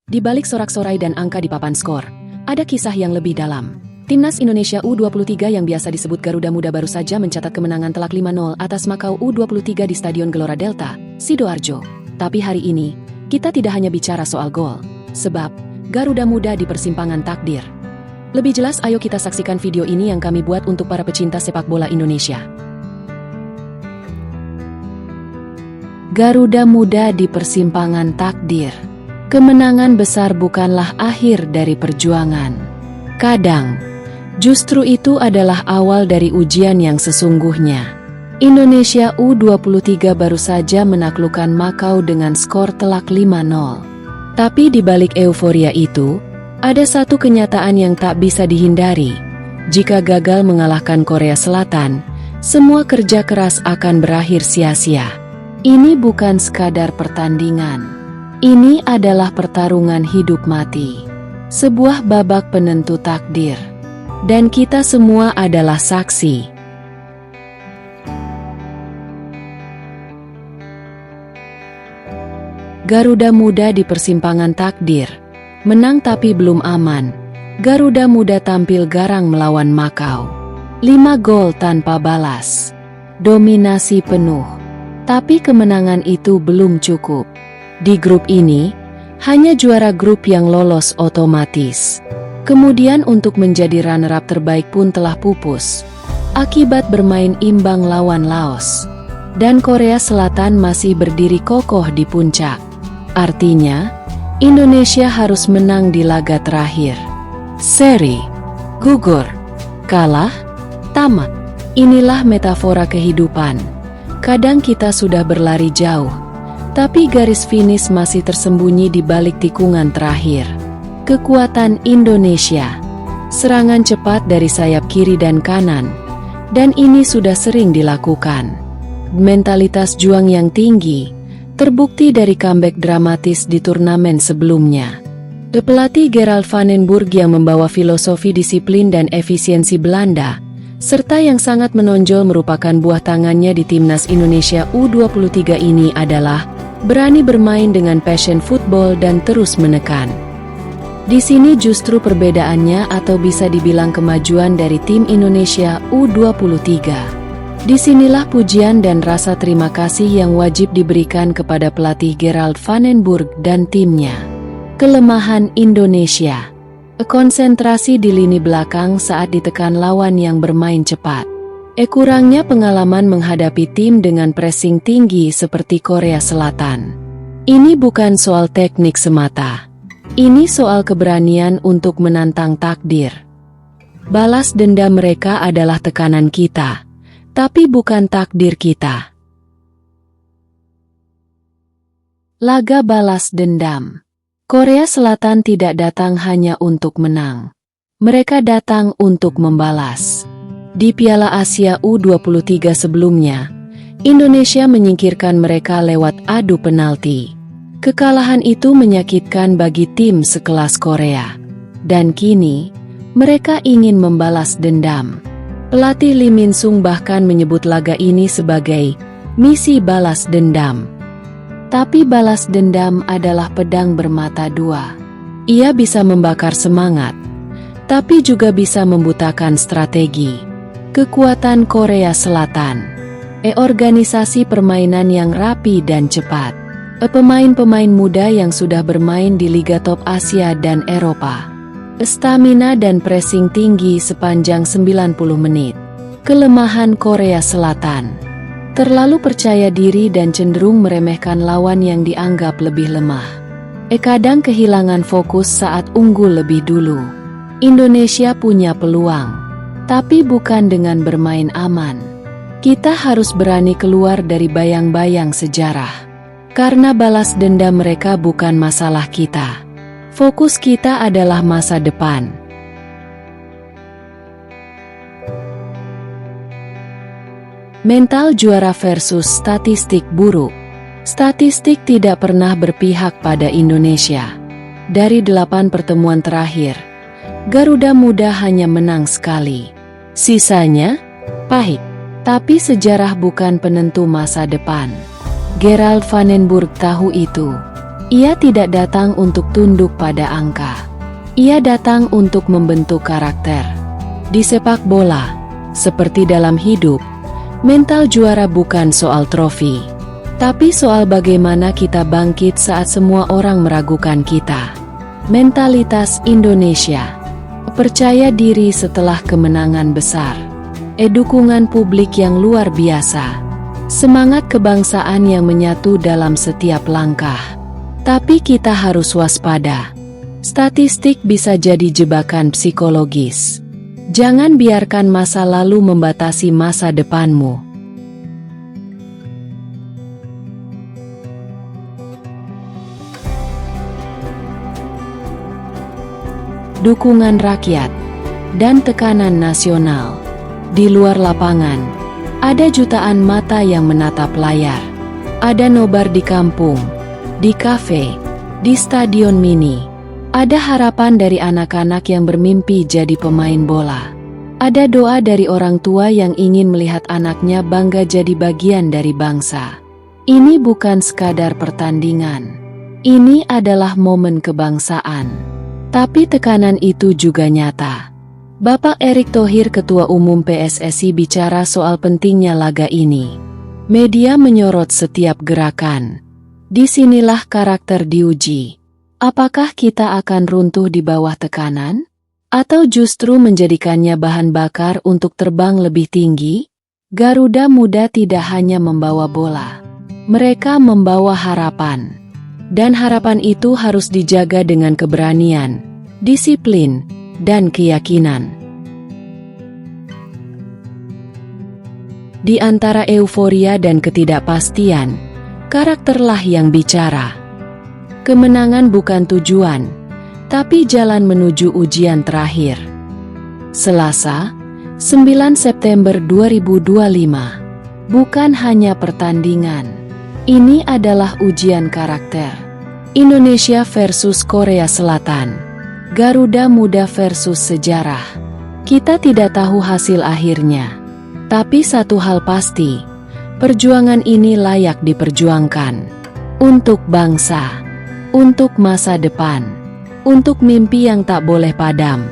Di balik sorak-sorai dan angka di papan skor, ada kisah yang lebih dalam. Timnas Indonesia U23 yang biasa disebut Garuda Muda baru saja mencatat kemenangan telak 5-0 atas Makau U23 di Stadion Gelora Delta, Sidoarjo. Tapi hari ini, kita tidak hanya bicara soal gol, sebab Garuda Muda di persimpangan takdir. Lebih jelas, ayo kita saksikan video ini yang kami buat untuk para pecinta sepak bola Indonesia. Garuda Muda di persimpangan takdir. Kemenangan besar bukanlah akhir dari perjuangan. Kadang, justru itu adalah awal dari ujian yang sesungguhnya. Indonesia U23 baru saja menaklukkan Makau dengan skor telak 5-0. Tapi di balik euforia itu, ada satu kenyataan yang tak bisa dihindari. Jika gagal mengalahkan Korea Selatan, semua kerja keras akan berakhir sia-sia. Ini bukan sekadar pertandingan. Ini adalah pertarungan hidup mati. Sebuah babak penentu takdir. Dan kita semua adalah saksi. Garuda Muda di persimpangan takdir. Menang tapi belum aman. Garuda Muda tampil garang melawan Makau. 5 gol tanpa balas. Dominasi penuh. Tapi kemenangan itu belum cukup. Di grup ini, hanya juara grup yang lolos otomatis. Kemudian untuk menjadi runner-up terbaik pun telah pupus. Akibat bermain imbang lawan Laos. Dan Korea Selatan masih berdiri kokoh di puncak. Artinya, Indonesia harus menang di laga terakhir. Seri, gugur, kalah, tamat. Inilah metafora kehidupan. Kadang kita sudah berlari jauh, tapi garis finish masih tersembunyi di balik tikungan terakhir. Kekuatan Indonesia. Serangan cepat dari sayap kiri dan kanan. Dan ini sudah sering dilakukan. Mentalitas juang yang tinggi, terbukti dari comeback dramatis di turnamen sebelumnya. Pelatih Gerald van den Burg yang membawa filosofi disiplin dan efisiensi Belanda, serta yang sangat menonjol merupakan buah tangannya di Timnas Indonesia U23 ini adalah berani bermain dengan passion football dan terus menekan. Di sini justru perbedaannya atau bisa dibilang kemajuan dari tim Indonesia U23. Disinilah pujian dan rasa terima kasih yang wajib diberikan kepada pelatih Gerald van den Burg dan timnya. Kelemahan Indonesia. Konsentrasi di lini belakang saat ditekan lawan yang bermain cepat. Kurangnya pengalaman menghadapi tim dengan pressing tinggi seperti Korea Selatan. Ini bukan soal teknik semata. Ini soal keberanian untuk menantang takdir. Balas dendam mereka adalah tekanan kita, tapi bukan takdir kita. Laga balas dendam. Korea Selatan tidak datang hanya untuk menang. Mereka datang untuk membalas. Di Piala Asia U23 sebelumnya, Indonesia menyingkirkan mereka lewat adu penalti. Kekalahan itu menyakitkan bagi tim sekelas Korea. Dan kini, mereka ingin membalas dendam. Pelatih Lee Min-sung bahkan menyebut laga ini sebagai misi balas dendam. Tapi balas dendam adalah pedang bermata dua. Ia bisa membakar semangat, tapi juga bisa membutakan strategi. Kekuatan Korea Selatan. Organisasi permainan yang rapi dan cepat. Pemain-pemain muda yang sudah bermain di Liga Top Asia dan Eropa. Stamina dan pressing tinggi sepanjang 90 menit. Kelemahan Korea Selatan. Terlalu percaya diri dan cenderung meremehkan lawan yang dianggap lebih lemah. Kadang kehilangan fokus saat unggul lebih dulu. Indonesia punya peluang, tapi bukan dengan bermain aman. Kita harus berani keluar dari bayang-bayang sejarah. Karena balas dendam mereka bukan masalah kita. Fokus kita adalah masa depan. Mental juara versus statistik buruk. Statistik tidak pernah berpihak pada Indonesia. Dari 8 pertemuan terakhir, Garuda Muda hanya menang sekali. Sisanya, pahit. Tapi sejarah bukan penentu masa depan. Gerald van den Burg tahu itu. Ia tidak datang untuk tunduk pada angka. Ia datang untuk membentuk karakter. Di sepak bola, seperti dalam hidup, mental juara bukan soal trofi, tapi soal bagaimana kita bangkit saat semua orang meragukan kita. Mentalitas Indonesia. Percaya diri setelah kemenangan besar. Dukungan publik yang luar biasa. Semangat kebangsaan yang menyatu dalam setiap langkah. Tapi kita harus waspada. Statistik bisa jadi jebakan psikologis. Jangan biarkan masa lalu membatasi masa depanmu. Dukungan rakyat dan tekanan nasional. Di luar lapangan, ada jutaan mata yang menatap layar. Ada nobar di kampung, di kafe, di stadion mini. Ada harapan dari anak-anak yang bermimpi jadi pemain bola. Ada doa dari orang tua yang ingin melihat anaknya bangga jadi bagian dari bangsa. Ini bukan sekadar pertandingan. Ini adalah momen kebangsaan. Tapi tekanan itu juga nyata. Bapak Erick Thohir, Ketua Umum PSSI, bicara soal pentingnya laga ini. Media menyorot setiap gerakan. Disinilah karakter diuji. Apakah kita akan runtuh di bawah tekanan? Atau justru menjadikannya bahan bakar untuk terbang lebih tinggi? Garuda Muda tidak hanya membawa bola. Mereka membawa harapan. Dan harapan itu harus dijaga dengan keberanian, disiplin, dan keyakinan. Di antara euforia dan ketidakpastian, karakterlah yang bicara. Kemenangan bukan tujuan, tapi jalan menuju ujian terakhir. Selasa, 9 September 2025. Bukan hanya pertandingan. Ini adalah ujian karakter. Indonesia versus Korea Selatan. Garuda Muda versus sejarah. Kita tidak tahu hasil akhirnya. Tapi satu hal pasti, perjuangan ini layak diperjuangkan. Untuk bangsa. Untuk masa depan, untuk mimpi yang tak boleh padam.